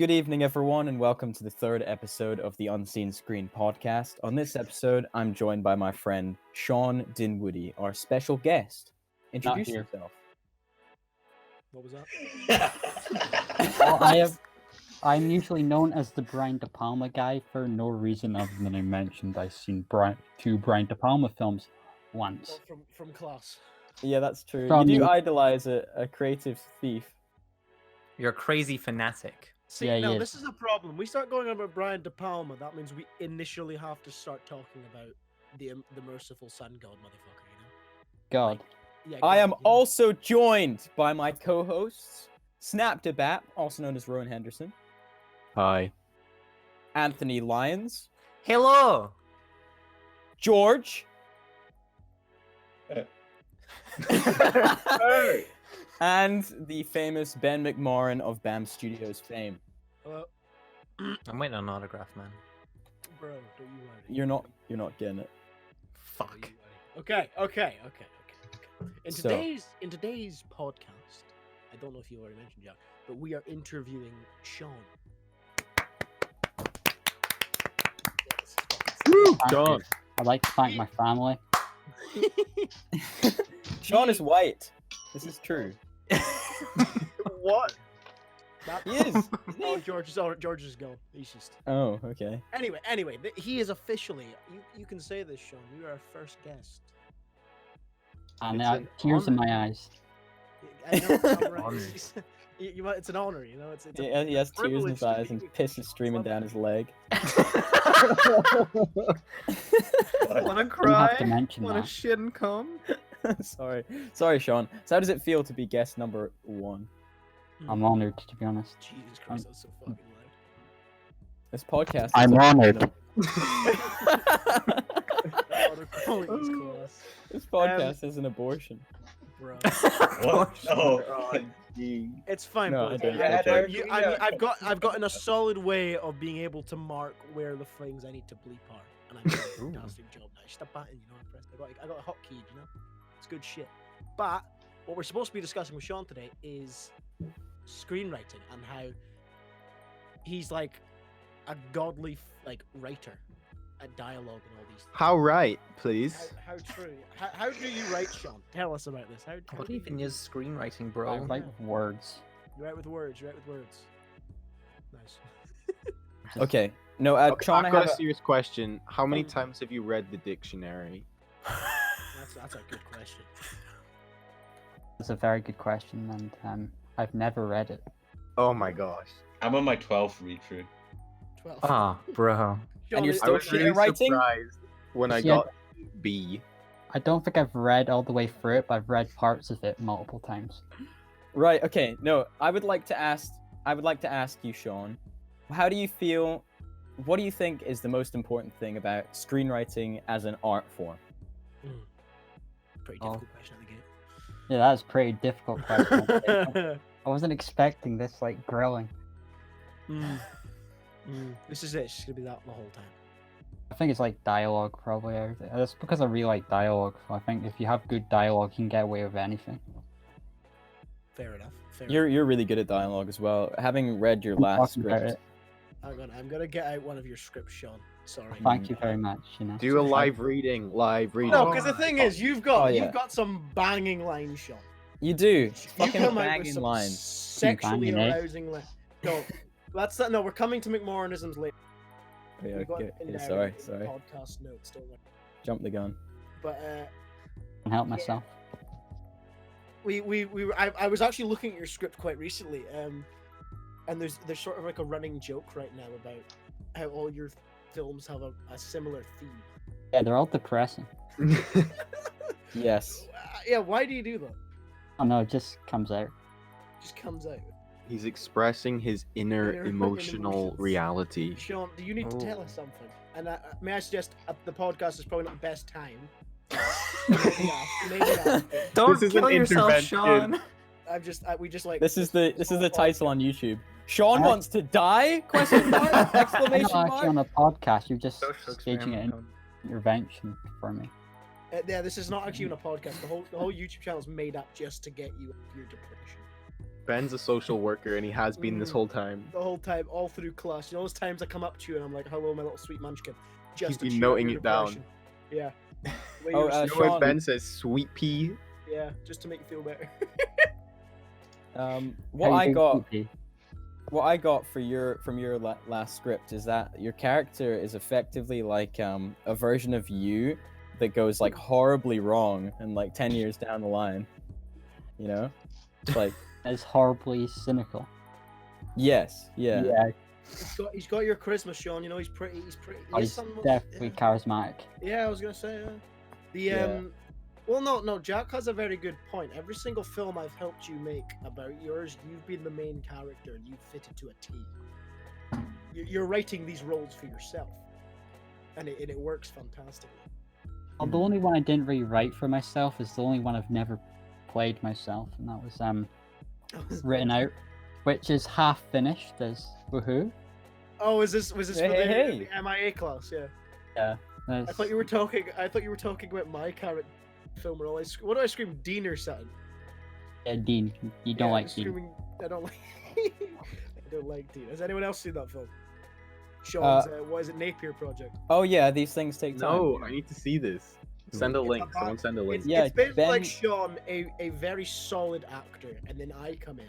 Good evening, everyone, and welcome to the third episode of the Unseen Screen podcast. On this episode, I'm joined by my friend Sean Dinwoody, our special guest. Introduce here. yourself. What was that? I'm usually known as the Brian De Palma guy for no reason other than I mentioned I've seen two Brian De Palma films once. From class. Yeah, that's true. From you do you. idolize a creative thief. You're a crazy fanatic. See, Yeah, now he is. this is a problem. We start going on about Brian De Palma. That means we initially have to start talking about the merciful sun god, motherfucker. You know? God. Yeah. I God, am you know? also joined by my co-hosts, Snapdebap, also known as Rowan Henderson, Hi. Anthony Lyons, Hello. George, and the famous Ben McMorrin of BAM Studios fame. I'm waiting on an autograph, man. Bro, don't you worry. You're not getting it. Fuck. Okay. In So- today's podcast, I don't know if you already mentioned Jack, but we are interviewing Sean. Thank John. you. I'd like to thank my family. Sean is white. This is true. What? That- He is. Oh, George is gone. He's just. Oh, okay. Anyway, he is officially. You can say this, Sean. You are our first guest. And It's an tears in honor. my eyes. I know, I'm right. Honor. It's an honor, you know. It's He has tears in privilege his to eyes be and with piss you. is streaming It's down his leg. Wanna Didn't have cry? to mention Wanna that. shit and come? Sorry, Sean. So how does it feel to be guest number 1? I'm honored, to be honest. Jesus Christ, that's so fucking loud. This podcast. I'm honored. Honor quality is class, This podcast is an abortion. bro. What? No. It's fine, No, boys. I don't. Yeah, no, I've gotten a solid way of being able to mark where the things I need to bleep are, and I'm doing a fantastic job now. Just a button, you know. I got a hotkey, you know. It's good shit. But what we're supposed to be discussing with Sean today is screenwriting and how he's like a godly writer at dialogue and all these. How right, please? How true? How do you write, Sean? Tell us about this. How What do you even is screenwriting, I bro? like words. You write with words. You write with words. Nice. Okay. No, Okay, Sean, I I've got have a serious question. How many Um, times have you read the dictionary? That's a good question. It's a very good question, and I've never read it. Oh my gosh. I'm on my 12th read through. 12. Ah, bro. And you're Sean, still I was shit really at writing? surprised when I Yeah. got B. I don't think I've read all the way through it, but I've read parts of it multiple times. Right. Okay. No, I would like to ask you, Sean. How do you feel? What do you think is the most important thing about screenwriting as an art form? Pretty Oh. difficult question at Yeah, that's a pretty difficult question. the game. I wasn't expecting this grilling. This is it. It's just gonna be that the whole time. I think it's dialogue probably. That's because I really like dialogue. So I think if you have good dialogue, you can get away with anything. Fair enough. You're really good at dialogue as well. Having read your last Talking about script, it. I'm gonna get out one of your scripts, Sean. Sorry. Thank you very much. You know. Do a live reading. Live reading. No, because the thing is, you've got Oh, yeah. some banging lines, Sean. you do You fucking come out with banging some lines. sexually Banging, eh? arousing lines. No, no. We're coming to McMorrinisms later. Okay, We've got okay, it in okay, there sorry, in the sorry. Podcast notes, don't worry. Jump the gun. But Can help myself. I was actually looking at your script quite recently, and there's sort of like a running joke right now about how all your films have a similar theme. Yeah, they're all depressing. Yes. Yeah, why do you do that? I know, it just comes out. It just comes out. He's expressing his inner Inner emotional emotions. reality. Sean, do you need to tell Oh. us something? And may I suggest the podcast is probably not the best time. Maybe after. Don't This is kill an yourself, intervention. Sean. We just like This is the title on YouTube. Sean I- wants to die? Question mark! I know, Exclamation actually, on mark! a podcast, you're just Social staging it in experiment. intervention for me. Yeah, this is not actually even a podcast. The whole YouTube channel is made up just to get you your depression. Ben's a social worker and he has been this whole time. The whole time, all through class. You know those times I come up to you and I'm like, "Hello, my little sweet munchkin." Just He's to been cheer up noting your it down. depression. Yeah. The way Oh, you were uh, You know when Sean- Ben says sweet pea? yeah, just to make you feel better. What How I you got, doing, what I got for from your last script is that your character is effectively like a version of you that goes like horribly wrong and like 10 years down the line. You know, it's like It's horribly cynical. yes, yeah. He's got your charisma, Sean. You know, he's pretty. Oh, he's definitely charismatic. Yeah, I was gonna say. The Yeah. Well, no. Jack has a very good point. Every single film I've helped you make about yours, you've been the main character and you've fitted to a T. You're writing these roles for yourself, and it works fantastically. Well, the only one I didn't really write for myself is the only one I've never played myself, and that was written out, which is half finished as woohoo. Oh, was this Hey, for hey, the MIA class? Yeah. That's- I thought you were talking about my character film role. What do I scream? Dean or something? Yeah, Dean. You don't Yeah, like I'm Dean. screaming, I don't like. I don't like Dean. Has anyone else seen that film? Sean's what is it? Napier Project. Oh yeah, these things take time. No, I need to see this. Send a It's link. about- Someone send a link. It's, Yeah, it's basically like Ben- Sean, a very solid actor, and then I come in,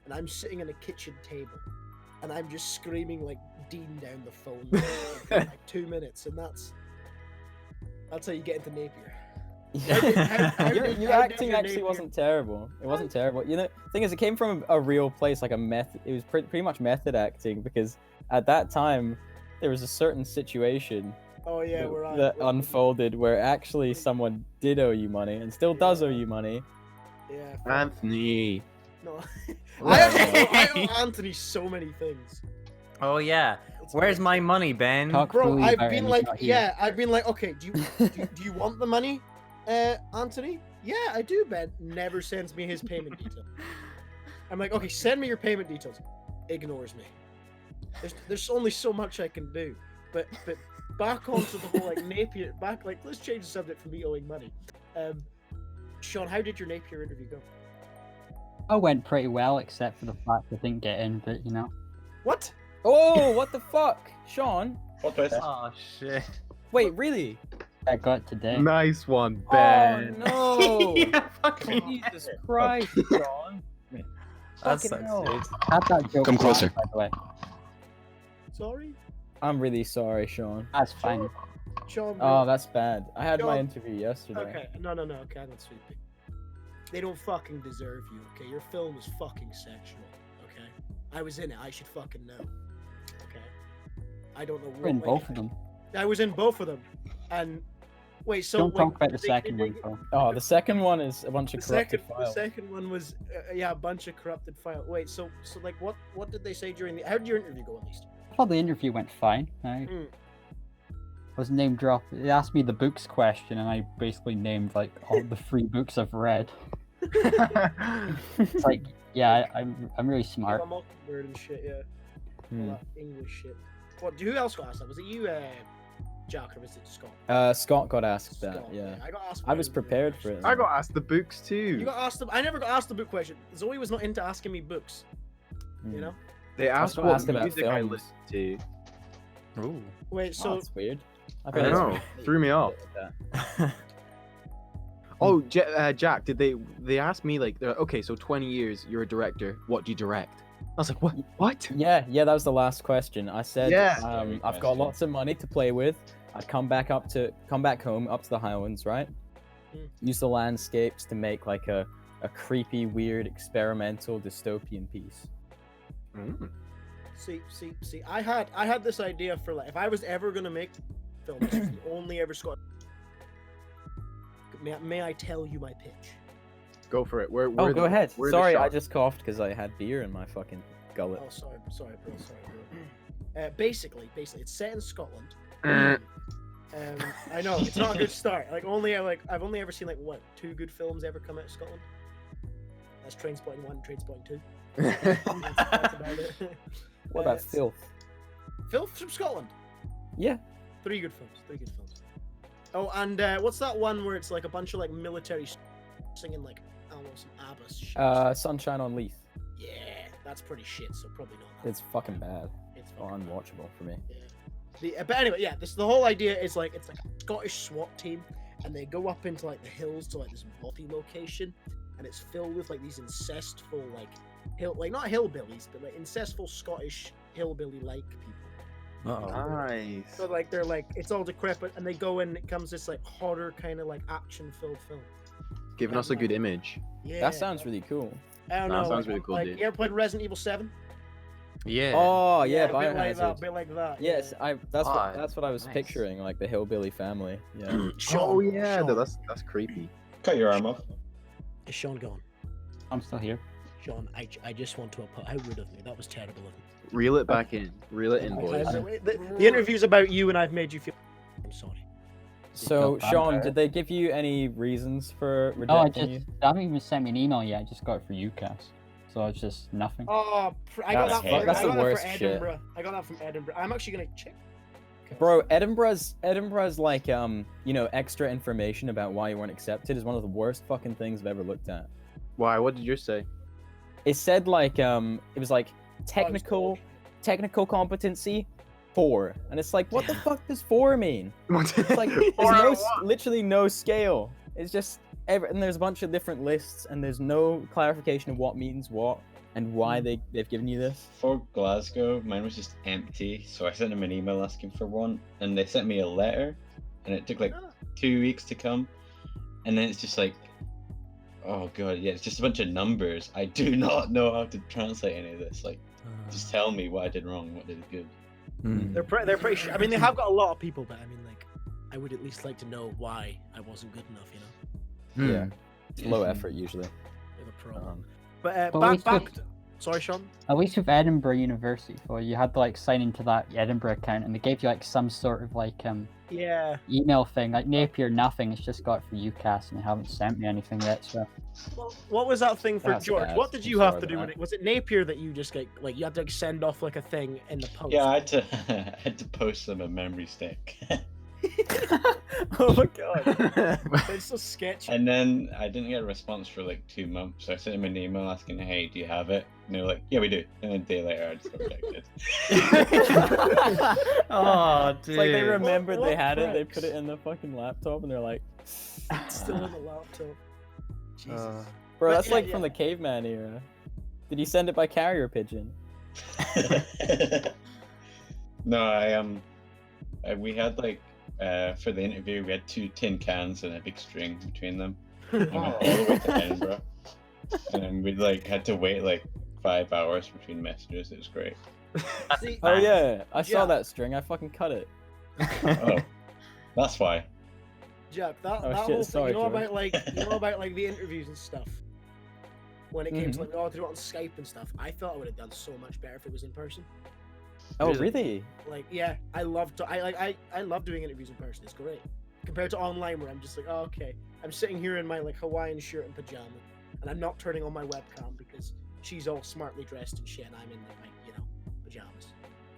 and I'm sitting at a kitchen table, and I'm just screaming like Dean down the phone for like 2 minutes, and that's how you get into Napier. how your did- your how did acting your actually Napier- wasn't terrible. It wasn't terrible. You know, the thing is, it came from a real place, like a method. It was pretty much method acting because at that time there was a certain situation Oh yeah, that, we're on. that unfolded where actually someone did owe you money and still does owe you money. Yeah. Anthony. No. Well. I owe Anthony so many things. Oh yeah. It's Where's crazy. my money, Ben? Talk Bro, fully I've about it been and like, he's not here. yeah, I've been like, okay, do you want the money, Anthony? Yeah, I do, Ben. Never sends me his payment details. I'm like, okay, send me your payment details. Ignores me. There's only so much I can do. But back onto the whole like Napier, let's change the subject from me owing money. Sean, how did your Napier interview go? I went pretty well, except for the fact I didn't get in, but you know. What? Oh, what the fuck, Sean? What twist? Oh shit. Wait, really? I got it today. Nice one, Oh Ben. no! yeah, fucking. Jesus Christ, Sean! That Fucking sucks, hell. dude. Had that joke Come last, closer. by the way. Sorry, I'm really sorry, Sean. That's fine. Sean. Oh, that's bad. I had my Sean. interview yesterday. Okay, no, okay, I'm not sweeping. They don't fucking deserve you, okay? Your film was fucking sexual, okay? I was in it, I should fucking know. Okay? I don't know We're in what both of them. I was in both of them. And wait, so Don't like, talk about the they- second they- one, though. Oh, the second one is a bunch The of corrupted second, files. the second one was a bunch of corrupted files. Wait, so like what did they say during the? How did your interview go at least? I thought the interview went fine. I Mm. was name dropped. They asked me the books question, and I basically named like all the 3 books I've read. It's like, yeah, I'm really smart. I'm Mockingbird and shit, yeah. Hmm. All that English shit. What? Who else got asked that? Was it you, Jack, or was it Scott? Scott got asked that. Scott, Yeah, I got asked. I about was it, prepared for it. actually. I got asked the books too. You got asked. I never got asked the book question. Zoe was not into asking me books. Hmm. You know. They asked got what asked about music I films. listened to. Ooh. Wait, So so that's weird. I bet it's know, really threw me off. that. Oh, Jack, did they asked me like, they're like, okay, so 20 years, you're a director. What do you direct? I was like, what? What? Yeah, that was the last question. I said, Yeah. Very I've got question. lots of money to play with. I'd come back home up to the Highlands, right? Mm. Use the landscapes to make like a creepy, weird, experimental dystopian piece. Mm. see. I had this idea for like if I was ever gonna make films, this is the only ever Scott. May I tell you my pitch? Go for it. Where Oh, go ahead. where are the Sorry, I shots? just coughed because I had beer in my fucking gullet. Oh, sorry, bro. Basically, it's set in Scotland. Mm. I know it's not a good start. I've only ever seen like what 2 good films ever come out of Scotland. That's Trainspotting 1, Trainspotting 2. That's about it. What about it's- filth? Films from Scotland. Yeah. 3 good films. 3 good films. Oh, and what's that one where it's like a bunch of like military singing like I don't know some ABBA shit? Sunshine on Leith. Yeah, that's pretty shit. So probably not. That. It's fucking bad It's or fucking bad. unwatchable for me. Yeah. But anyway, yeah. The whole idea is like it's like a Scottish SWAT team, and they go up into like the hills to like this multi-location, and it's filled with like these incestful not hillbillies, but like incestful Scottish hillbilly-like people. Nice. So like they're like it's all decrepit, and they go in. And it comes this like horror kind of like action-filled film. Giving us a good image. Yeah, That sounds really cool. I don't That know. sounds really cool, Like, dude. you ever played Resident Evil 7? Yeah. Oh yeah, a bit like Biohazard. that. Bit like that. Yes, yeah. that's what I was nice. picturing, like the hillbilly family. Yeah. Sean, Oh yeah, Sean, that's creepy. Cut your arm off. is Sean gone? I'm still here. Sean, I just want to how rude of me. That was terrible of me. Reel it back in. Reel it in, Okay, boys. the interview's about you, and I've made you feel. I'm sorry. So got Sean, vampire. did they give you any reasons for No, I rejecting you? just they haven't even sent me an email yet. I just got it for UCAS, so it's just nothing. Oh, I got That's that. hate. For, That's I the got that worst for shit. Edinburgh. I got that from Edinburgh. I'm actually gonna check. Bro, Edinburgh's like extra information about why you weren't accepted is one of the worst fucking things I've ever looked at. Why? What did yours say? It said like it was like technical competency 4, and it's like what the fuck does 4 mean? It's like there's literally no scale. It's just and there's a bunch of different lists, and there's no clarification of what means what and why they've given you this. For Glasgow, mine was just empty, so I sent them an email asking for one, and they sent me a letter, and it took like 2 weeks to come, and then it's just like, oh god, yeah, it's just a bunch of numbers. I do not know how to translate any of this. Like, just tell me what I did wrong, what did good. They're pretty sure. I mean, they have got a lot of people, but I mean, like, I would at least like to know why I wasn't good enough. You know, Yeah, it's low effort usually. they have a problem. Um, But But back. wait, so- Sorry, Sean. At least with Edinburgh University, for you had to like sign into that Edinburgh account, and they gave you like some sort of like Yeah. email thing. Like Napier, nothing. It's just got it for UCAS, and they haven't sent me anything yet. So Well, what was that thing for That's George? bad. What did I'm you have sorry to do about with it? Was it Napier that you just like you had to like, send off like a thing in the post? Yeah, I had to I had to post them a memory stick. oh my god. It's so sketchy. And then I didn't get a response for like 2 months, so I sent them an email asking, hey, do you have it? And they were like, yeah, we do. And then a day later, I just got rejected. Oh, dude. It's like they remembered What they had it, they pricks? put it in the fucking laptop, and they're like, It's still in the laptop. Jesus. bro, But that's yeah, like yeah. from the caveman era. Did you send it by carrier pigeon? No, we had like for the interview we had 2 tin cans and a big string between them. And went all the way to Edinburgh, and then we like had to wait like 5 hours between messages. It was great. See, Oh yeah, I saw Yeah. that string. I fucking cut it. Oh, that's why. Jack, that, Oh, that shit, whole thing, sorry, you know George. about like the interviews and stuff. When it came to like, to do it on Skype and stuff, I thought I would have done so much better if it was in person. Oh Really? really? Like, yeah, I love doing interviews in person. It's great compared to online where I'm just like, oh, okay, I'm sitting here in my like Hawaiian shirt and pajamas, and I'm not turning on my webcam because she's all smartly dressed and shit, and I'm in like my pajamas.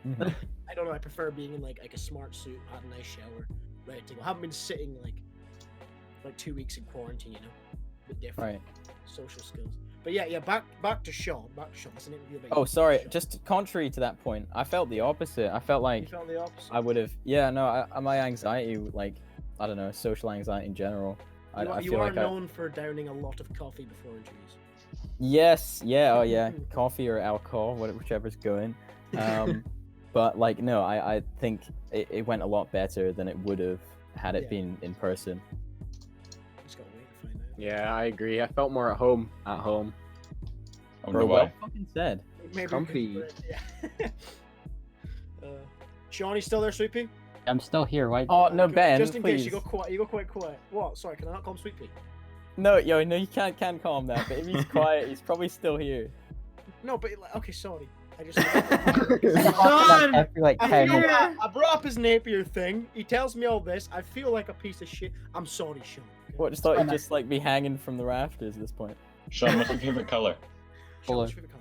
Mhm. I don't know. I prefer being in like a smart suit, had a nice shower, ready to go. I haven't been sitting like 2 weeks in quarantine, a bit different Right. social skills. But yeah, back to Sean. That's an interview about Oh, you, sorry. Sean. Just contrary to that point, I felt the opposite. I felt you like felt the opposite. I would have. Yeah, no. My anxiety, like, I don't know, social anxiety in general. I You feel are like known for downing a lot of coffee before interviews. Yes. Yeah. Oh yeah. Coffee or alcohol, whichever's going. But like, no, I think it went a lot better than it would have had it Yeah. been in person. Just gotta wait to find out. Yeah, I agree. I felt more at home. I wonder Bro, why. well fucking said. Maybe comfy. because- Yeah. Sean, you still there, Sweet Pea? I'm still here. Why? Oh no, Good. Ben, Just in please. case you go quiet. You go quite quiet. What? Sorry, can I not call him Sweet Pea? No, yo, no, you can't calm that. But if he's quiet, he's probably still here. No, but like, okay, sorry. I just. Like, every like I 10 feel minutes. I brought up his Napier thing. He tells me all this. I feel like a piece of shit. I'm sorry, Sean. okay? What? Just thought he'd just like be hanging from the rafters at this point. Sean, what's your favorite color? Sean, Blue. what's your favorite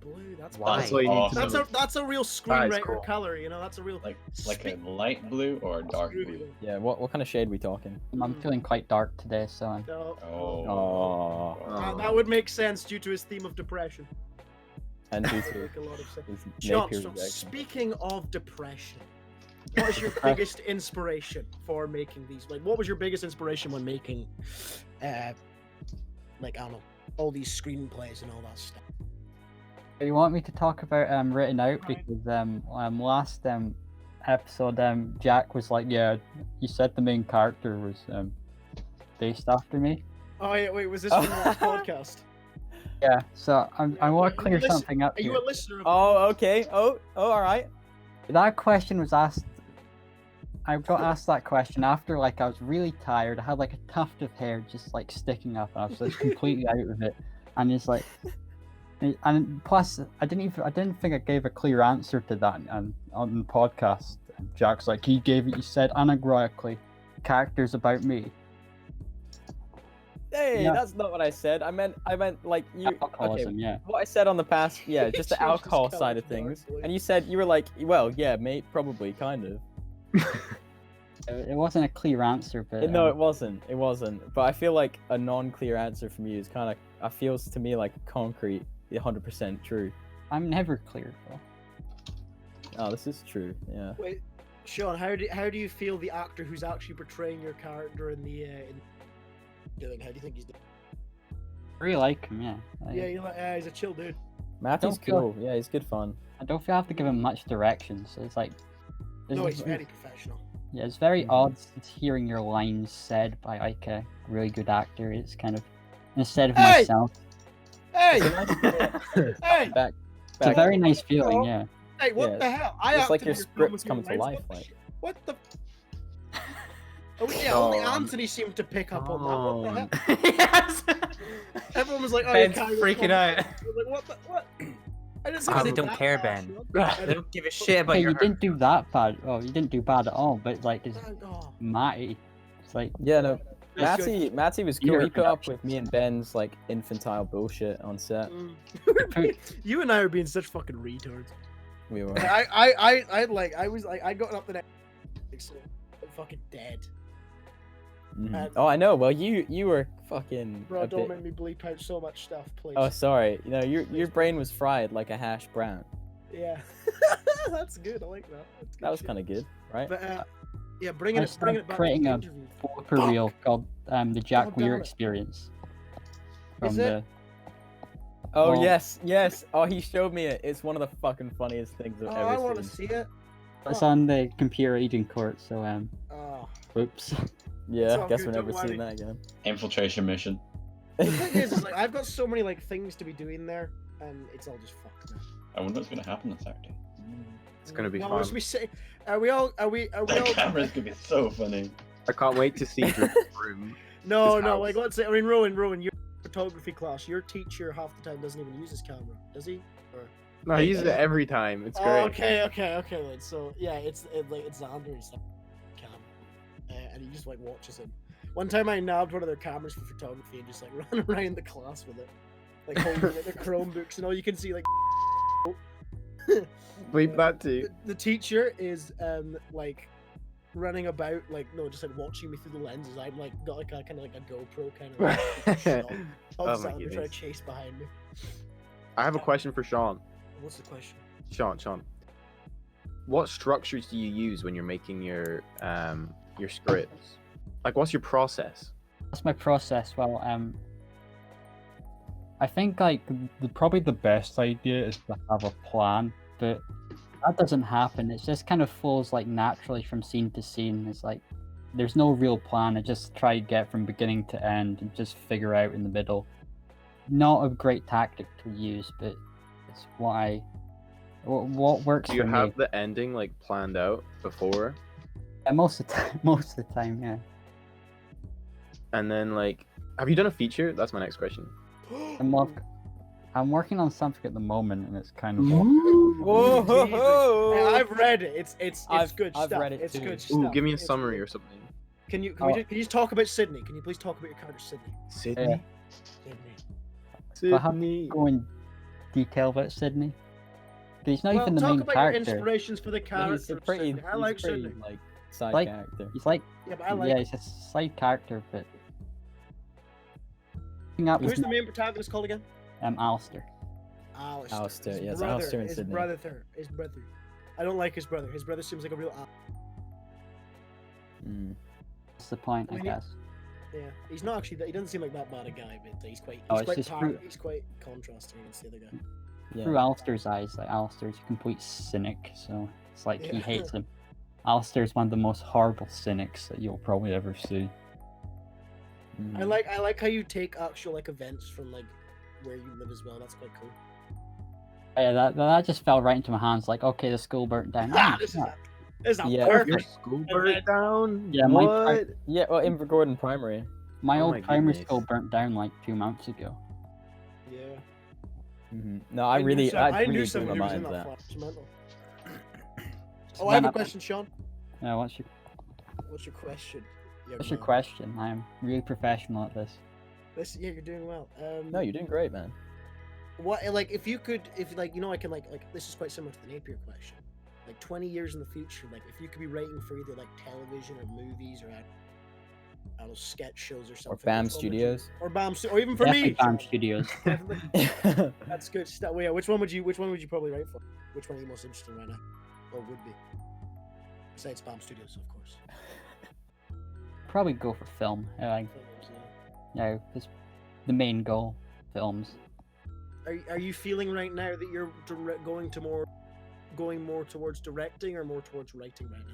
blue. That's Why? That's what you need to Awesome. know. That's a real That is screenwriter cool. color. You know, that's a real like a Speak- light blue or a dark blue. Yeah, what kind of shade we talking? I'm feeling quite dark today, so I'm No, Oh. Oh, that would make sense due to his theme of depression. and due That would to make a lot of sense. his Sean, Napier so rejection. speaking of depression, what is your biggest inspiration for making these? Like, what was your biggest inspiration when making, like, I don't know, all these screenplays and all that stuff? You want me to talk about Written Out because last episode Jack was like, yeah, you said the main character was based after me. Oh yeah, wait, was this from the last podcast? Yeah, so I want to Are clear you something up Are you here. a listener? Of Oh, okay. Oh, all right. That question was asked. I got asked that question after like I was really tired. I had like a tuft of hair just like sticking up, and I was like completely out of it. And it's like, and plus I didn't think I gave a clear answer to that on the podcast. Jack's like he said anagraphically, characters about me. Hey, Yeah. that's not what I said. I meant like you. Okay, Alcoholism, yeah. what I said on the past, yeah, just the Change his alcohol colour side of to things. dark blue. And you were like, well, yeah, mate, probably, kind of. It wasn't a clear answer, but No, it wasn't. It wasn't. But I feel like a non-clear answer from you is kind of, feels to me like concrete, 100% true. I'm never clear though. Oh, this is true. Yeah. Wait, Sean, how do you feel the actor who's actually portraying your character in the doing? How do you think he's doing? I really like him, yeah. Yeah, you're like, he's a chill dude. Matthew's Don't feel- cool. Yeah, he's good fun. I don't feel I have to give him much direction, so it's like. No, it's- he's very professional. Yeah, it's very Mhm. odd hearing your lines said by like a really good actor. It's kind of instead of Hey! myself. Hey, hey, Back. It's a very nice feeling, Hello? yeah. hey! What Yeah, the hell? I it's like acted your in film scripts with come your to lines. life, What the like. shit? What the? Oh yeah, only Oh, Anthony seemed to pick up on that. What the hell? yes. Everyone was like, "Oh, Ben's you can't freaking out. I was like, "What the what?" I didn't Because say they it don't that care, bad, Ben. Sean. They don't give a shit about Okay, your you didn't do that bad. Oh, you didn't do bad at all. But like, it's Oh, Matty. It's like Yeah, no. that's good. Matty was cool. Your He put up production. with me and Ben's like infantile bullshit on set. You and I are being such fucking retards. We were. I got up the next so I'm fucking dead. Mhm. Oh, I know. Well, you were fucking. Bro, a don't bit- make me bleep out so much stuff, please. Oh, sorry. You know, your brain was fried like a hash brown. Yeah. That's good, I like that. That's good That was shit. kind of good, right? But yeah, bringing I it started back creating to the a interview. flipper reel called the Jack God damn Weir it. Experience. Is it? Oh well- yes. Oh, he showed me it. It's one of the fucking funniest things I've Oh, ever I want to seen. see it. It's on the computer agent court, so Oh. oops. Yeah, all guess good, we're never don't seeing worry. that again. Infiltration mission. The thing is like I've got so many like things to be doing there, and it's all just fucked now. I wonder what's gonna happen on Saturday. It's gonna be no, fun. as we say, are we all? That camera's gonna be so funny. I can't wait to see your room. No, His no. house. Like, let's say, I mean, Rowan, your photography class, your teacher half the time doesn't even use his camera, does he? Or... No, he uses it every time. It's Oh, great. okay. Then. So yeah, it's Xander's cam, and he just like watches him. One time I nabbed one of their cameras for photography and just like ran around the class with it, like holding it, the Chromebooks, and all you can see like Bleep that too. the teacher is like running about like just like watching me through the lenses. I'm like got like a kind of like a GoPro kind of like, shot Oh of my Xander trying goodness. to chase behind me. I have a question for Sean. What's the question? Sean. What structures do you use when you're making your scripts? Like, what's your process? That's my process. Well, I think like probably the best idea is to have a plan, but that doesn't happen. It just kind of flows like naturally from scene to scene. It's like there's no real plan. I just try to get from beginning to end and just figure out in the middle. Not a great tactic to use, but it's what works Do you for have me. the ending like planned out before? Most of the time, yeah. And then like, have you done a feature? That's my next question. I'm working on something at the moment, and it's kind of. Whoa! Jesus. Hey, I've read it. It's I've- good I've stuff. read it it's too. good Ooh, stuff. give me a It's summary good. or something. Can you Oh. can you just talk about Sydney? Can you please talk about your character Sydney? Sydney. If I have Sydney. to go in detail about Sydney. 'Cause he's not Well, even the talk main about your character. inspirations for the He's character. a pretty, Sydney. I like he's pretty Sydney. like side Like- character. He's like, Yeah, but I like. yeah, he's a side character, but picking up Who's his the main protagonist called again? Alistair. Alistair. Alistair, His yes, brother, Alistair and his Sydney. brother. His brother. I don't like his brother. His brother seems like a real. Mm. That's the point, I When he- guess. Yeah, he's not actually. He doesn't seem like that bad a guy, but he's quite. Oh, He's it's quite. just He's quite contrasting against the other guy. Yeah. Through Alistair's eyes, like Alistair's a complete cynic, so it's like he Yeah. hates him. Alistair's one of the most horrible cynics that you'll probably ever see. Mm. I like how you take actual like events from like where you live as well. That's quite cool. Yeah, that just fell right into my hands. Like, okay, the school burnt down. Ah, Oh, this is yeah. a, this is a Yeah. Your perfect. school And burnt then- down? Yeah, my What? Yeah, well, Invergordon Primary. My Oh old my primary goodness. school burnt down like 2 months ago. Yeah. No, I knew really, some- I knew really blew someone my who was in mind that that. flat. It's mental. So Oh, I have then a question, Sean. What's your What's your question? Young What's your man? question? I am really professional at this. Yeah, you're doing well. No, you're doing great, man. What like if you could if like you know I can like this is quite similar to the Napier question. Like 20 years in the future, like if you could be writing for either like television or movies or I don't know, sketch shows or something. Or BAM which one would you- Studios. Or BAM or even for Definitely me. BAM Sean. Studios. Definitely. That's good stuff. Well, yeah, which one would you probably write for? Which one are you most interested in right now? Or would be? Besides BAM Studios, of course. Probably go for film. Like, Films, yeah. yeah, it's the main goal. Films. Are you feeling right now that you're going more towards directing or more towards writing right now?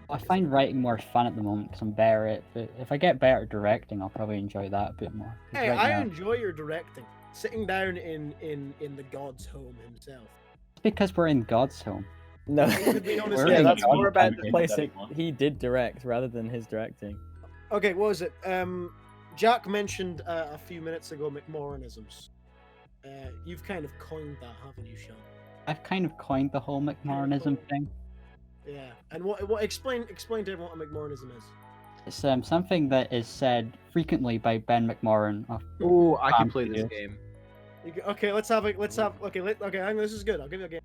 I find writing more fun at the moment because I'm better at. But if I get better at directing, I'll probably enjoy that a bit more. 'Cause Hey, right I now- enjoy your directing. Sitting down in the God's home himself. It's because we're in God's home. No, It could be known as We're yeah, in that's God's more about home. the place that he did direct rather than his directing. Okay, what was it? Jack mentioned a few minutes ago McMoranisms. You've kind of coined that, haven't you, Sean? I've kind of coined the whole McMoranism thing. Yeah. And what explain to everyone what a McMoranism is. It's something that is said frequently by Ben McMoran. Oh, I can BAM play this Studios. game. Okay, this is good. I'll give you a game.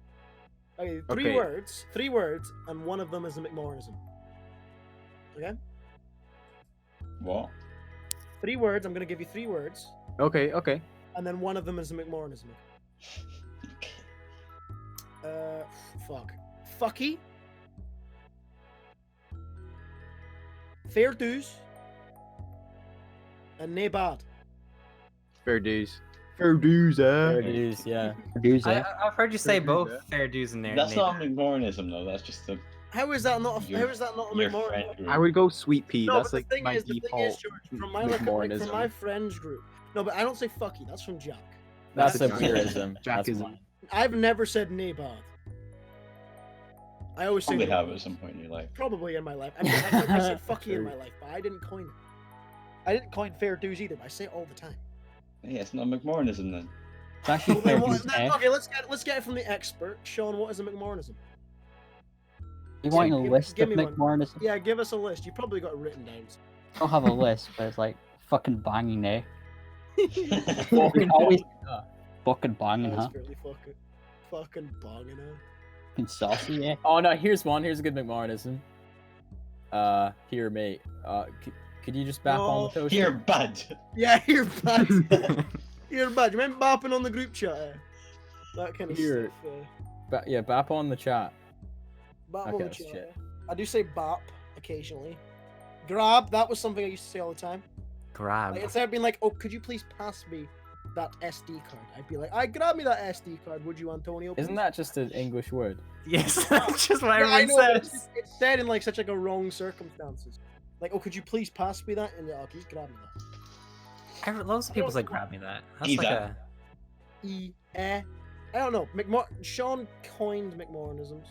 Okay, Okay. three words, and one of them is a McMoranism. Okay? What? 3 words, I'm gonna give you 3 words, Okay, okay. and then one of them is a McMoranism. Fuck. Fucky. Fair dues. And nae bad. Fair dues. Fair dues, There it eh? is, yeah. Produce it. I've heard you say Fair dues, both yeah. fair dues in there. That's Nathan. not McMoranism though. That's just the How is that not a Your- how is that not a your McMoranism? friend group. I would go sweet pea. No, That's but like the thing my is, default. George, from my from McMoranism. my friends group. No, but I don't say fucky. That's from Jack. That's a That's a purism. That's Jackism. mine. I've never said nae bad. I always say Probably nae have bad. at some point in your life. Probably in my life. I mean, I said fucky in my life, but I didn't coin it. I didn't coin fair dues either, but I say it all the time. Hey, it's not McMoranism then. It's actually Well, then fair what- dues. Eh? okay, let's get it from the expert. Sean, what is a McMoranism? You want a give- list give of me one. McMoranism? Yeah, give us a list. You probably got it written down. I don't have a list, but it's like fucking banging, eh? Fucking Always bang. fucking banging, huh? That's really fucking banging out. Fucking saucy, eh? Oh no, here's one. Here's a good McMoranism. Here, mate. Could you just bap on the No, toaster? Here, bud. Yeah, you're bad. You're bad. You meant bapping on the group chat. That kind of Here. stuff. Yeah, bap on the chat. Bap Okay, on the that's chat. shit. I do say bap occasionally. Grab. That was something I used to say all the time. Grab. Like, instead of being like, "Oh, could you please pass me that SD card?" I'd be like, "I grab me that SD card, would you, Antonio?" Isn't please?" that just an English word? Yes, that's just what Yeah, I everyone know, but says. it's said in like such like a wrong circumstances. Like, "Oh, could you please pass me that?" And yeah, okay, just grab me that. Loads of people say grab me that. That's Eat like that. I don't know. Sean coined McMoranisms.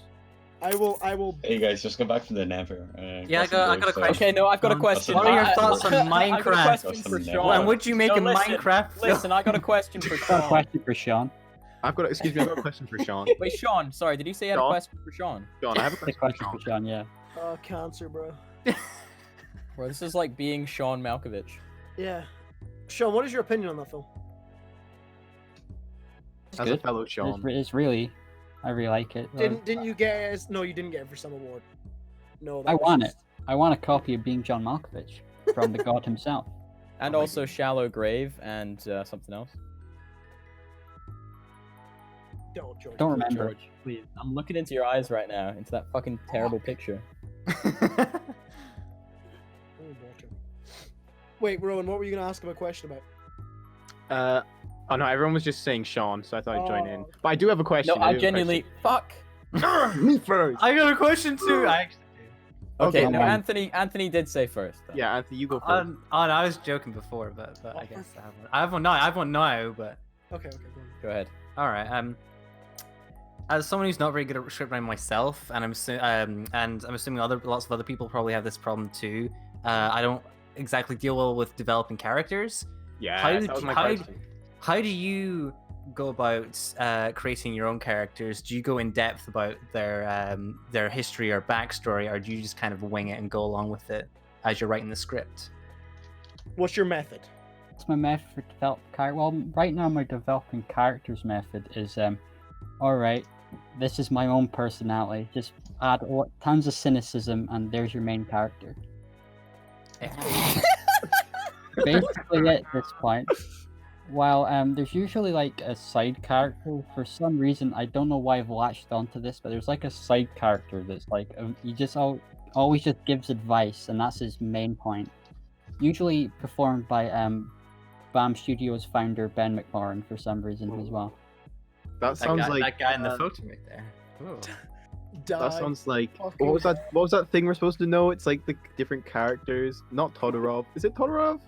I will. Hey guys, just go back from the never. Yeah, I got a question. Okay, no, I've got a Sean, question. what are your thoughts on I got a Minecraft? question That's for some Sean. When would you make No, a listen, Minecraft? Listen, I got a question for I've got a Sean. question for Sean. I've got. Excuse me. I've got a question for Sean. Wait, Sean. Sorry, did you say you had a Sean? question for Sean? Sean, I have a The question for question Sean. for Sean, yeah. Oh, cancer, bro. Bro, this is like being Sean Malkovich. Yeah. Sean, what is your opinion on that film? As a fellow Sean. It's really, I really like it. Didn't you get it? No, you didn't get it for some award. No, that I was want it. just- I want a copy of Being John Malkovich from the god himself. And also Shallow Grave and something else. Don't, George. Don't please. remember. George, please. I'm looking into your eyes right now, into that fucking terrible picture. Oh, Walter. Wait, Rowan, what were you gonna ask him a question about? Oh no, everyone was just saying Sean, so I thought I'd join in. Oh. But I do have a question. No, I genuinely fuck. Me first. I got a question too. I actually do. Okay, Okay, no, fine. Anthony did say first. though. Yeah, Anthony, you go first. Oh, no, I was joking before, but I guess I have one. I have one now. I have one now, but Okay, go on. Go ahead. all right. As someone who's not very good at script writing myself, and I'm assuming lots of other people probably have this problem too. I don't exactly deal well with developing characters. Yeah, How that did was you- my how- question. How do you go about creating your own characters? Do you go in depth about their history or backstory, or do you just kind of wing it and go along with it as you're writing the script? What's your method? What's my method for developing character? Well, right now my developing characters method is all right. This is my own personality. Just add tons of cynicism, and there's your main character. Basically, at this point. While there's usually like a side character. For some reason, I don't know why I've latched onto this, but there's like a side character that's like he just always just gives advice, and that's his main point. Usually performed by BAM Studios founder Ben McLaurin for some reason as well. That sounds like that guy in the photo right there. Ooh. Die. that sounds like Fucking- what was that? What was that thing we're supposed to know? It's like the different characters. Not Todorov. Is it Todorov?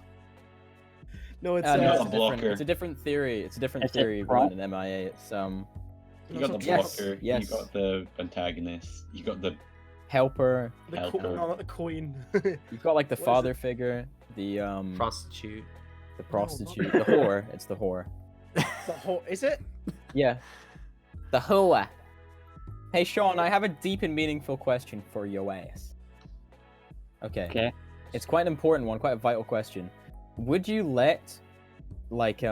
No, it's No, not it's, a a different, blocker. it's a different theory. It's a different It's a theory prop. rather than MIA. It's You no, got the it's Yes, blocker. yes. You got the antagonist. You got the helper. the Helper. no, not the coin. You've got like the What is father figure, the Prostitute. the prostitute, the whore. It's the whore. The whole is it? Yeah. The whore. Hey Sean, I have a deep and meaningful question for your ass. Okay. Okay. It's quite an important one, quite a vital question. Would you let like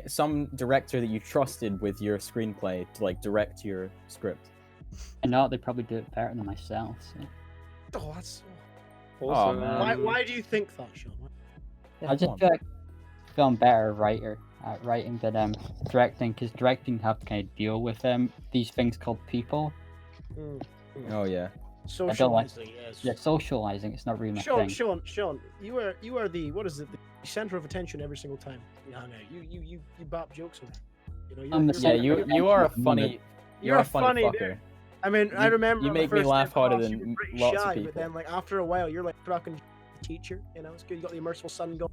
some director that you trusted with your screenplay to like direct your script? And not they probably do it better than myself. So. Oh, that's. Oh, man. Why do you think that, Sean? Yeah, I come just on. feel like I'm better writer at writing than directing, because directing have to kind of deal with these things called people. Oh yeah. Socializing, yes. Yeah, socializing. It's not really my Sean, thing. Sean, you are the what is it? The center of attention every single time you hang out. You bop jokes with. You know, I'm the Yeah, center you of you are a attention. funny. You're You're a a funny funny fucker. dude. I mean, I You- remember you on the make me first laugh day of harder class, than you were pretty lots of shy, people. But then, like after a while, you're like fucking teacher. You know, it's good. You got the immersive sun going.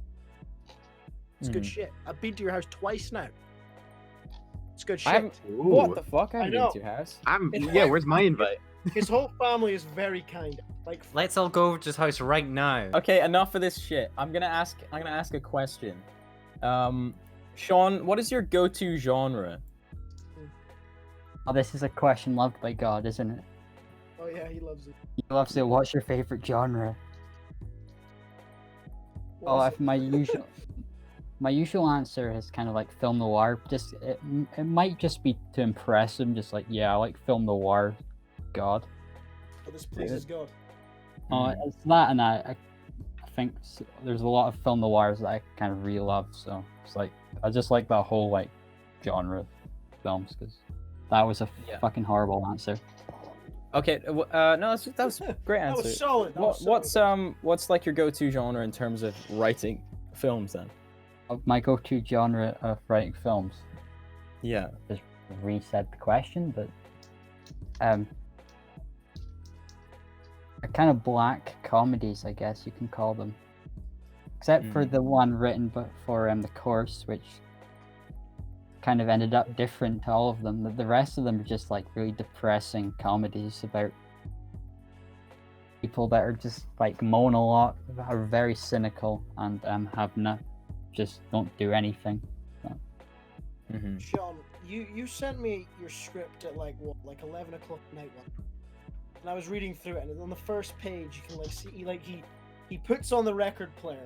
It's good Mhm. shit. I've been to your house twice now. It's good I shit. haven't. What the fuck? I I haven't been know. to your house. Yeah, where's my invite? His whole family is very kind. Like, Let's all go over to his house right now. Okay, enough of this shit. I'm gonna ask a question. Sean, what is your go-to genre? Oh, this is a question loved by God, isn't it? oh yeah, he loves it. He loves to. What's your favorite genre? What Oh, is if my usual answer is kind of like film noir. Just it might just be to impress him. Just like, yeah, I like film noir. God. Oh, this pleases God. Oh, it's that, and I think there's a lot of film noirs that I kind of really love. So it's like I just like that whole like genre of films, because that was a Yeah. fucking horrible answer. Okay, no, that was a great That answer. was solid. That was solid. What's like your go-to genre in terms of writing films then? My go-to genre of writing films. Yeah. Just reset the question, but a kind of black comedies, I guess you can call them, except for the one written but for the course, which kind of ended up different to all of them. The rest of them are just like really depressing comedies about people that are just like moan a lot, are very cynical, and just don't do anything. Mm-hmm. Sean, you sent me your script at like 11 o'clock at night one, and I was reading through it, and on the first page you can like see he puts on the record player.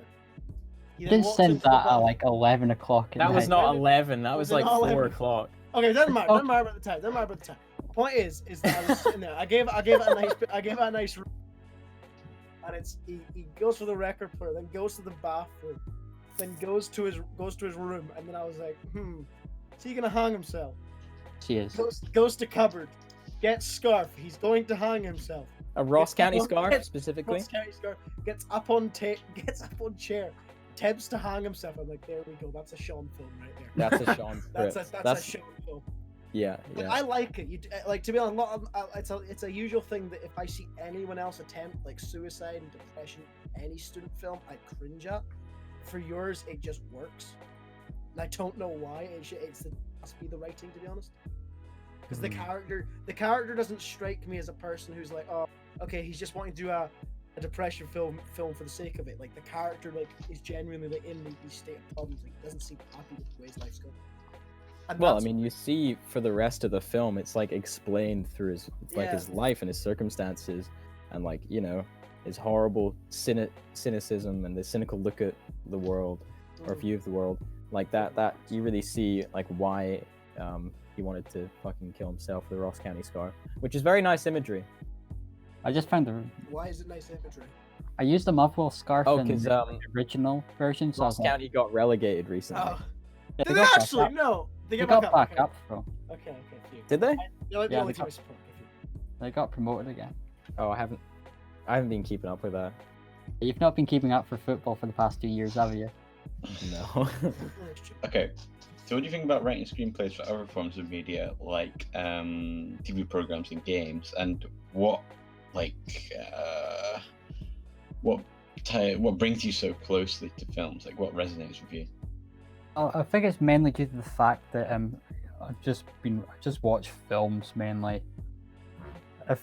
He You then didn't walks send into the that at bathroom. like 11 o'clock at That was night. not 11. That was Was like it not 4 11? o'clock. Okay, doesn't matter. Oh. Doesn't matter about the time. Doesn't matter about the time. Point is that I was sitting there. I gave it a nice, and it's he goes for the record player, then goes to the bathroom, then goes to his room, and then I was like, is he gonna hang himself? She is. Goes to cupboard, gets scarf. He's going to hang himself. A Ross It's County not- scarf it's- specifically. Ross County scarf. Gets up on chair. Attempts to hang himself. I'm like, there we go. That's a Sean film right there. That's a Sean That's script. a Sean film. Yeah, Like, yeah. I like it. Like, to be honest, it's a usual thing that if I see anyone else attempt like suicide and depression, any student film, I cringe at. For yours, it just works, and I don't know why. It must be the writing, to be honest. Because the character doesn't strike me as a person who's like, oh, okay, he's just wanting to do a depression film for the sake of it. Like, the character is genuinely like in these state of problems. Like, doesn't seem happy with the way his life's going. And Well, I that's- mean, you see for the rest of the film, it's like explained through his Yeah. his life and his circumstances, and like his horrible cynicism and the cynical look at the world or view of the world, like that you really see like why he wanted to fucking kill himself with the Ross County scarf, which is very nice imagery. I just found Why is it nice imagery? I used the Marvel scarf Oh, in because the original version, so I Ross was like, County got relegated recently. Oh, yeah, did they got back actually? up. No, they They get got back back up. up, bro. Okay, phew. Did they? You're like the Yeah, only they team I got- support. Okay, phew. They got promoted again. Oh, I haven't been keeping up with that. You've not been keeping up for football for the past 2 years, have you? No. Oh, that's true. Okay. So what do you think about writing screenplays for other forms of media, like TV programs and games, and what brings you so closely to films? Like, what resonates with you? I think it's mainly due to the fact that I just watch films mainly. I'm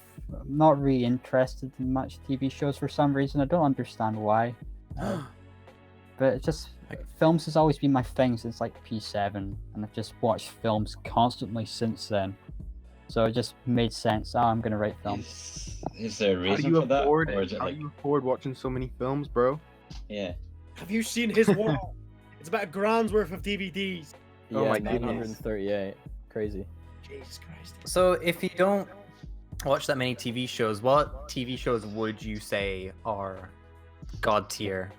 not really interested in much TV shows for some reason. I don't understand why. But it's just films has always been my thing since like P7, and I've just watched films constantly since then. So it just made sense. Oh, I'm gonna write films. Is there a How do reason you for that, afford or is it How like, do you afford watching so many films, bro? yeah? Have you seen his wall? It's about a grand's worth of DVDs. Oh Yeah, my goodness. 938. Crazy. Jesus Christ. So if you don't watch that many TV shows, what TV shows would you say are god tier?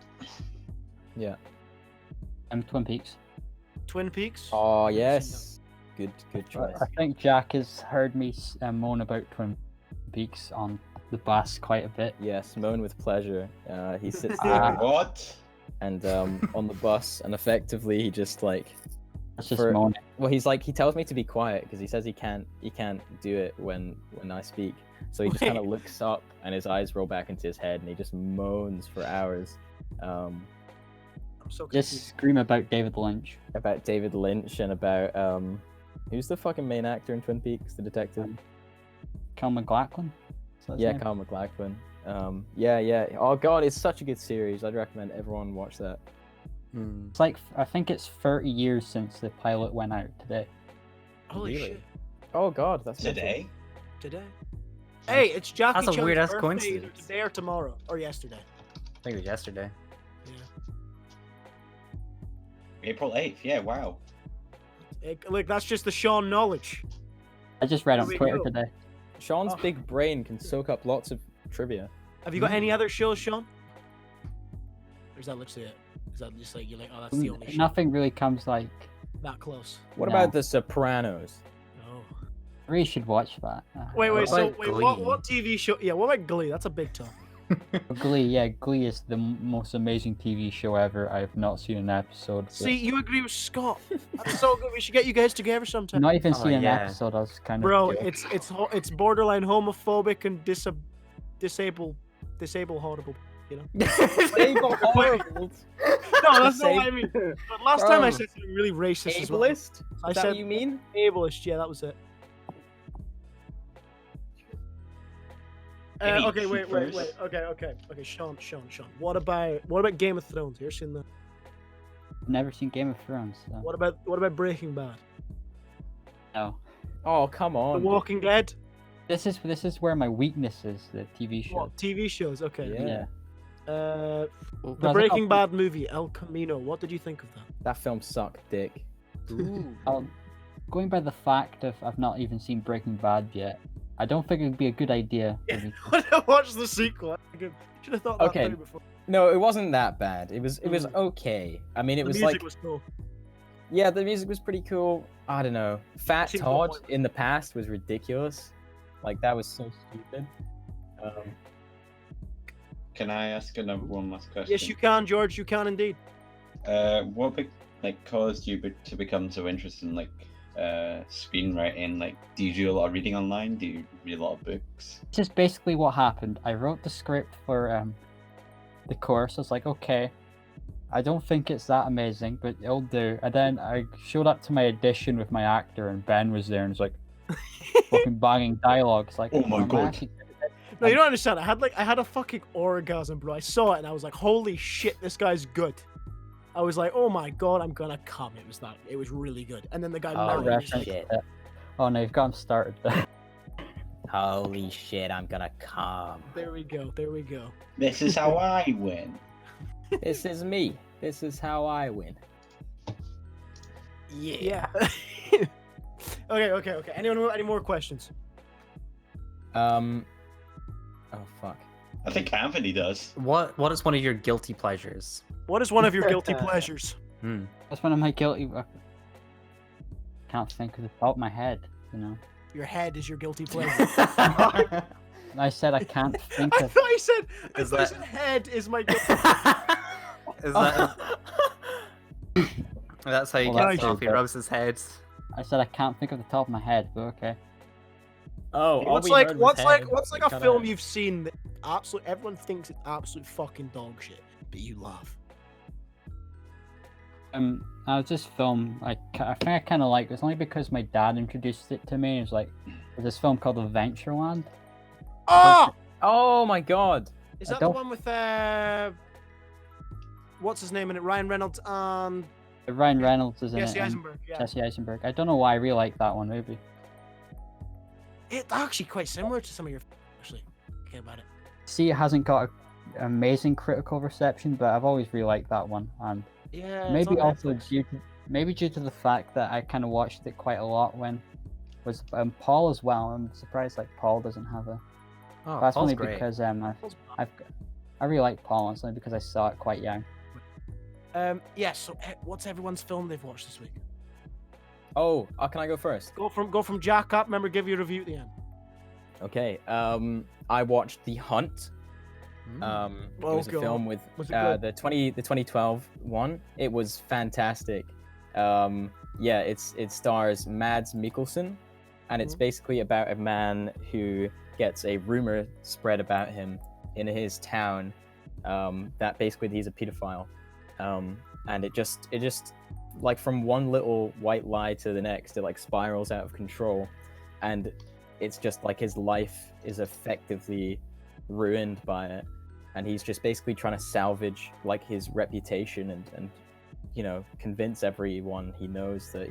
Yeah. Twin Peaks. Twin Peaks. Oh Never seen yes. Good choice. I think Jack has heard me moan about Twin Peaks on the bus quite a bit. Yes, moan with pleasure. He sits Ah. there What? and on the bus, and effectively he just like, It's just For- moaning. well, he's like, he tells me to be quiet because he says he can't do it when I speak. So he just kind of Wait. looks up and his eyes roll back into his head and he just moans for hours. I'm so confused. Just scream about David Lynch. About David Lynch and about who's the fucking main actor in Twin Peaks, the detective? Cal McLachlan. Is that his Yeah, name? Kyle MacLachlan. Yeah. Oh god, it's such a good series. I'd recommend everyone watch that. It's like I think it's 30 years since the pilot went out today. Holy Really? shit. Oh god, that's mental. Today? Today. Hey, it's Jackie That's a Chan's weird-ass birthday either coincidence. today or tomorrow or yesterday. I think it was yesterday. Yeah. April 8th. Yeah. Wow. Look, that's just the Sean knowledge. I just read on There we Twitter go. today. Sean's Oh. big brain can soak up lots of trivia. Have you got any other shows, Sean? Or is that literally it? Is that just like you're like, oh, that's the only show Nothing really comes like. that close? What No. about The Sopranos? No. I really should watch that. Wait. What So about wait, Glee? what TV show? Yeah, what about Glee? That's a big top. Glee, yeah, Glee is the most amazing TV show ever. I have not seen an episode. of it. See, you agree with Scott. That's so good. We should get you guys together sometime. Not even Oh, seen an yeah. episode. I was kind of. Bro, joking. it's borderline homophobic and disable horrible. You know? Horrible. No, that's not what I mean. But last time I Bro. said something really racist as well. Ableist? I Is that said what you mean? ableist. Yeah, that was it. Any Okay, wait. keepers? Okay, Sean. What about Game of Thrones? You ever seen that? Never seen Game of Thrones. So. What about Breaking Bad? No. Oh come The on. Walking Dead? This is where my weakness is. The TV show. What TV shows? Okay. Yeah. The Was it Breaking not- Bad movie El Camino. What did you think of that? That film sucked dick. Oh, going by the fact of I've not even seen Breaking Bad yet, I don't think it'd be a good idea. For me to- Watch the sequel. Should have thought that Okay. through before. No, it wasn't that bad. It was okay. I mean, it The was music like was cool. yeah, the music was pretty cool. I don't know. Fat Seems Todd on point. in the past was ridiculous. Like that was so stupid. Can I ask one last question? Yes, you can, George. You can indeed. What caused you to become so interested in screenwriting? Like, do you do a lot of reading online? Do you read a lot of books? This is basically what happened. I wrote the script for the course. I was like, okay, I don't think it's that amazing, but it'll do. And then I showed up to my audition with my actor, and Ben was there, and was like, fucking banging dialogue. It's like, Oh my am I God. actually- No, you don't understand. I had a fucking orgasm, bro. I saw it and I was like, holy shit, this guy's good. I was like, oh my god, I'm gonna come. It was really good. And then the guy Oh, married me. reference shit. it. Oh no, you've got him started. Holy shit, I'm gonna come. There we go. This is how I win. This is me. This is how I win. Yeah. Okay. Anyone any more questions? Oh fuck. I think Anthony does. What is one of your guilty pleasures? What is one of your guilty pleasures? Hmm. That's one of my guilty. I can't think of the top of my head. You know. Your head is your guilty pleasure. I said I can't think I of. thought he said, Is that- head is my guilty Is that? That's how you Well, get that's stuff. He good. rubs his head. I said I can't think of the top of my head, but okay. Oh, What's like a film you've seen that everyone thinks it's absolute fucking dog shit, but you laugh? I was this film I think I kind of liked. It's only because my dad introduced it to me. It was like there's this film called Adventureland. Oh! Oh my god. Is I that the don't- one with what's his name in it? Ryan Reynolds and Ryan Reynolds is in Jesse it. and Eisenberg. Yeah, Jesse Eisenberg. I don't know why I really like that one movie. it's actually quite similar to some of your actually. Okay, about it. See, it hasn't got an amazing critical reception, but I've always really liked that one. And Yeah, it's maybe on also Netflix. due to the fact that I kind of watched it quite a lot when was Paul as well. I'm surprised like Paul doesn't have a. Oh, That's Paul's only great. because I really like Paul. And it's only because I saw it quite young. Yeah. So, what's everyone's film they've watched this week? Oh, can I go first? Go from Jack up. Remember, give your review at the end. Okay. I watched The Hunt. Mm. It was a God. film with Was it good? the 2012 one. It was fantastic. Yeah, it stars Mads Mikkelsen, and it's Mhm. basically about a man who gets a rumor spread about him in his town, that basically he's a pedophile, and it just like from one little white lie to the next, it like spirals out of control, and it's just like his life is effectively ruined by it, and he's just basically trying to salvage like his reputation and you know, convince everyone he knows that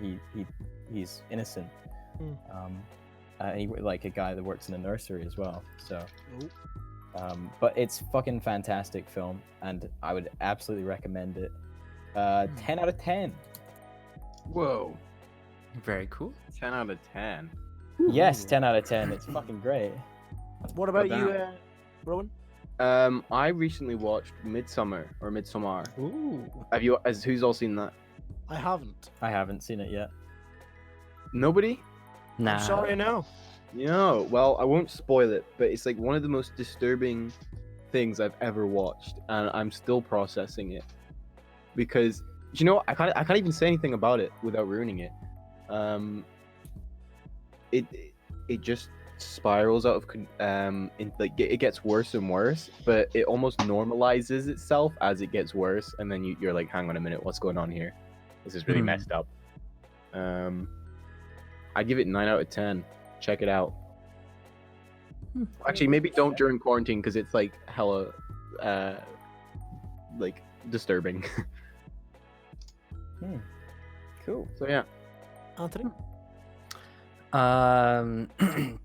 he's innocent. He like a guy that works in a nursery as well. So, but it's fucking fantastic film, and I would absolutely recommend it. 10 out of 10. Whoa. Very cool. 10 out of 10. Yes, 10 out of 10. It's fucking great. What about Well, you, Rowan? I recently watched Midsommar. Ooh, Who's all seen that? I haven't. I haven't seen it yet. Nobody? Nah. I'm sorry, no. No. Well, I won't spoil it, but it's like one of the most disturbing things I've ever watched, and I'm still processing it. Because you know, I can't even say anything about it without ruining it. It just spirals out of it gets worse and worse, but it almost normalizes itself as it gets worse, and then you're like, hang on a minute, what's going on here? This is really Hmm. messed up. I give it 9 out of 10. Check it out. Actually, maybe don't during quarantine because it's like hella like disturbing. Cool. So yeah. Anthony? I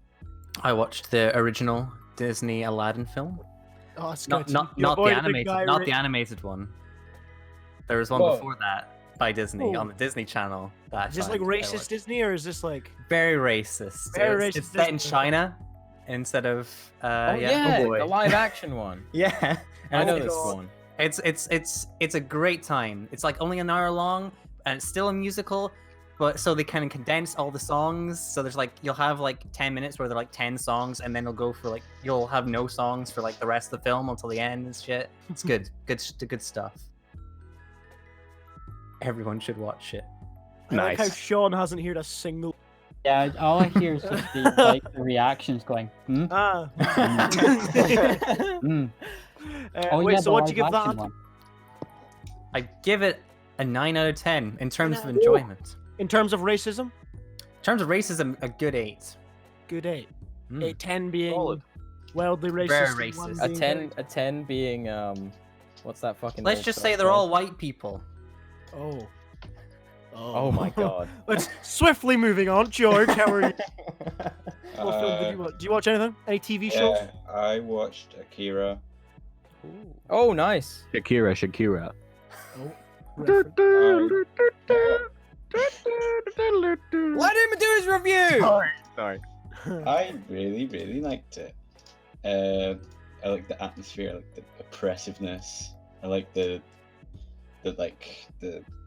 watched the original Disney Aladdin film. Oh, it's Not good. not You not the avoided animated, guy not Ri- the animated one. There was one Whoa. before that. by Disney on Ooh. the Disney Channel. That I Is this like find I racist watch. Disney or is this like? Very racist. Very It's racist set in Disney. China instead of Oh yeah. yeah, boy. the live action one. Yeah. I And know it's, this God. one. it's a great time. It's like only an hour long, and it's still a musical. But so they kind of condense all the songs. So there's like you'll have like 10 minutes where they're like 10 songs, and then it'll go for like you'll have no songs for like the rest of the film until the end and shit. It's good, good stuff. Everyone should watch it. I like how Nice. Sean hasn't heard a single. Yeah, all I hear is just the reactions going, hmm? Ah. Hmm. Wait, yeah, so the what'd you live give that? action Anthony? one. I give it a 9 out of 10 in terms of Ooh. enjoyment. In terms of racism, In terms of racism, a good 8. good 8. Mm. 8, 10 being Solid. wildly racist. Very and one racist. A being 10, a 10 being what's that fucking? Let's old just film say they're called? all white people. Oh. Oh my god. Let's swiftly moving on. George, how are you? What film did Uh, you watch? Do you watch anything? Any TV shows? Yeah, I watched Akira. Oh nice. Shakira. Reference. Let him do his review. Sorry. I really liked it. I like the atmosphere, I like the oppressiveness. I like the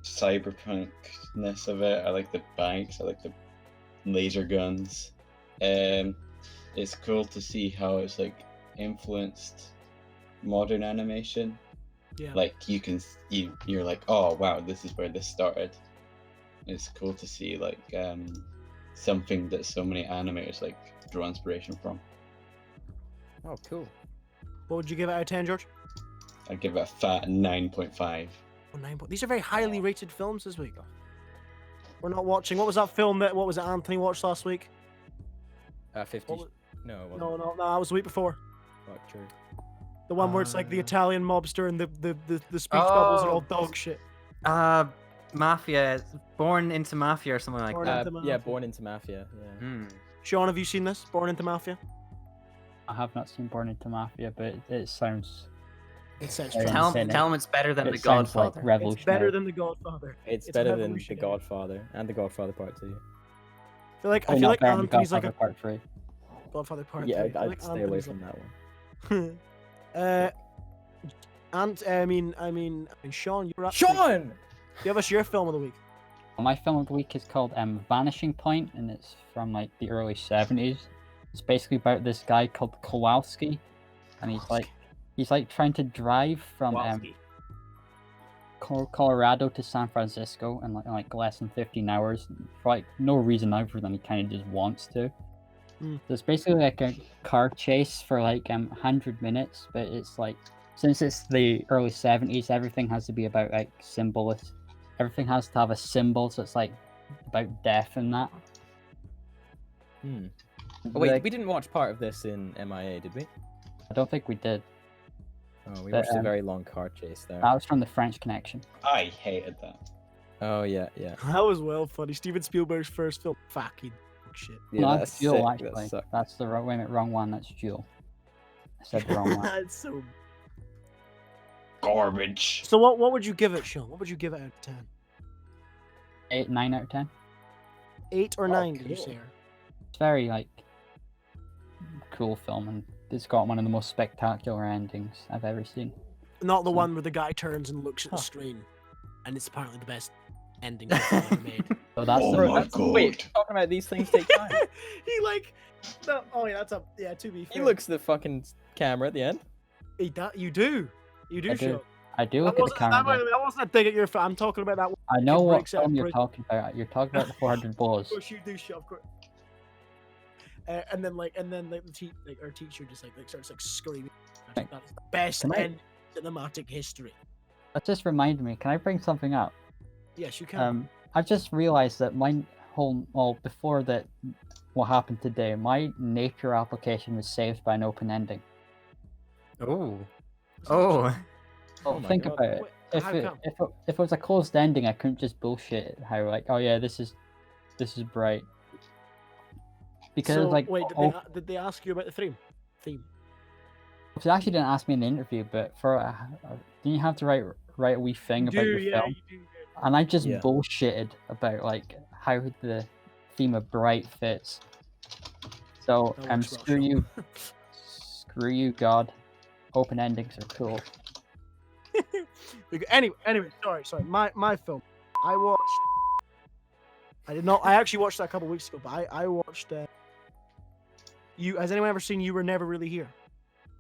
cyberpunkness of it. I like the bikes. I like the laser guns. It's cool to see how it's like influenced modern animation. Yeah. Like you're like, oh wow, this is where this started. It's cool to see like something that so many animators like draw inspiration from. Oh cool. What would you give it out of 10, George? I'd give it a fat 9.5. Oh, 9. These are very highly rated films this week. We're not watching. What was that film that? What was it? Anthony watched last week? 50. What was- No, it wasn't. No, that was the week before. Fuck, true. The one where it's like the Italian mobster and the speech bubbles are all dog shit. Mafia, Born into Mafia or something like Born that. into Yeah, Mafia. Born into Mafia. Yeah. Hmm. Sean, have you seen this? Born into Mafia? I have not seen Born into Mafia, but it sounds It sounds Very trash. insane. Tell him it's better than it The sounds like Godfather. It's revolutionary. better than The Godfather. It's It's better than The revolutionary. Godfather and The Godfather Part 2. I feel like Oh, I feel not like better than Anthony's like Godfather a Part 3. Godfather Part Yeah, 3. I feel I'd like stay away Anthony's from that one. I mean, Sean, you're up. Sean! Give us your film of the week. My film of the week is called Vanishing Point, and it's from like the early 70s. It's basically about this guy called Kowalski, and he's like trying to drive from Colorado to San Francisco in like less than 15 hours for like no reason other than he kind of just wants to. Hmm. So it's basically like a car chase for like 100 minutes, but it's like since it's the early 70s, everything has to be about like symbols. Everything has to have a symbol, so it's like about death and that. Hmm. Oh, wait, Like, we didn't watch part of this in MIA, did we? I don't think we did. Oh, we But, watched a very long car chase there. That was from the French Connection. I hated that. Oh, yeah, yeah. That was well funny. Steven Spielberg's first film. Fucking shit. Yeah, No, that's that's Jewel, sick, that actually. sucked. That's the wrong, wait a minute, wrong one. That's Jewel. I said the wrong one. That's so. Garbage. So what would you give it, Sean? What would you give it out of 10? 9 out of 10. 8 or Oh, 9? Did you cool. say? Or- It's very like cool film, and it's got one of the most spectacular endings I've ever seen. Not the one where the guy turns and looks at the Huh. screen, and it's apparently the best ending I've ever made. So that's Oh the Bro, my that's- Wait, God. talking about these things take time. He like, no, oh yeah, that's a yeah. To be fair, He looks at the fucking camera at the end. You do, I do. Sean. I do That look at the wasn't, camera. that, but that wasn't a dig at your. I'm talking about that one. I know what breaks out film you're break- talking about. You're talking about the 400 Blows. Of course you do, Sean. Of course. And then our teacher just like starts like screaming. Like, That's the best can I- end in cinematic history. That just reminded me. Can I bring something up? Yes, you can. I've just realized that before that, what happened today, my nature application was saved by an open ending. Oh. Is that Oh. true? Well, my think God. about it. Wait, If how it, come? if it was a closed ending, I couldn't just bullshit how like, oh yeah, this is bright. Because So, like, wait, did they ask you about the theme? they actually didn't ask me in the interview, but didn't you have to write a wee thing about your film? You do. and I just Yeah. bullshitted about like how the theme of Bright fits. So I watched screw Welsh you, screw you, God. Open endings are cool. Anyway, sorry. My film. I watched. I did not. I actually watched that a couple weeks ago, but I watched. You has anyone ever seen You Were Never Really Here?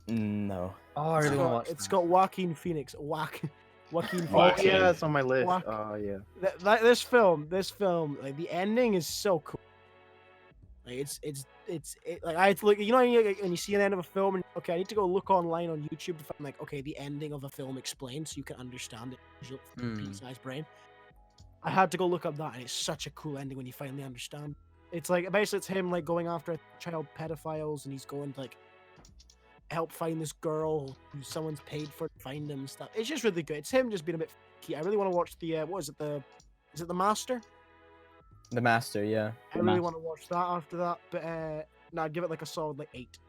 No. Oh, I really want to watch It's that. got Joaquin Phoenix. Joaquin Oh Phoenix. yeah, it's on my list. Whack. Yeah. This film, like the ending is so cool. Like like I had to look, you know, when you see an end of a film, and okay, I need to go look online on YouTube to find like, okay, the ending of a film explained, so you can understand it. Pea-sized brain. I had to go look up that, and it's such a cool ending when you finally understand. It's like basically it's him like going after child pedophiles, and he's going to like help find this girl who someone's paid for to find him and stuff. It's just really good. It's him just being a bit freaky. I really want to watch the what is it the Master? The Master, yeah. I really want to watch that after that, but no, I'd give it like a solid like 8.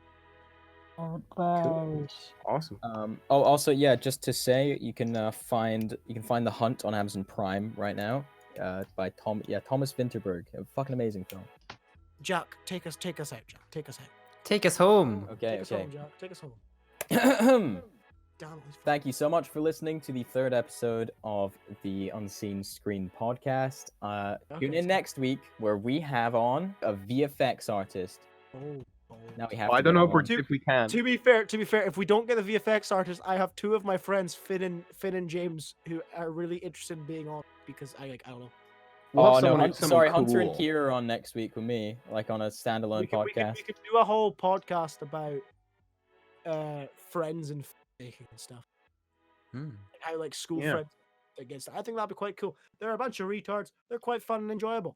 Awesome. Also, yeah, just to say, you can find The Hunt on Amazon Prime right now, by Thomas Vinterberg. A fucking amazing film. Jack, take us out, Jack. Take us out. Take us home. Okay, Take us okay. home, Jack. Take us home. Damn, he's Thank you so much for listening to the 3rd episode of the Unseen Screen podcast. Tune in next week where we have on a VFX artist. Now we have. I to don't get know him on. if we can. To be fair, if we don't get the VFX artist, I have 2 of my friends, Finn and James, who are really interested in being on because I don't know. We'll have Oh no! someone Sorry, Hunter and cool. Kira are on next week with me, like on a standalone podcast. We could do a whole podcast about friends and making and stuff. How like school Yeah. friends against. I think that'd be quite cool. They're a bunch of retards. They're quite fun and enjoyable.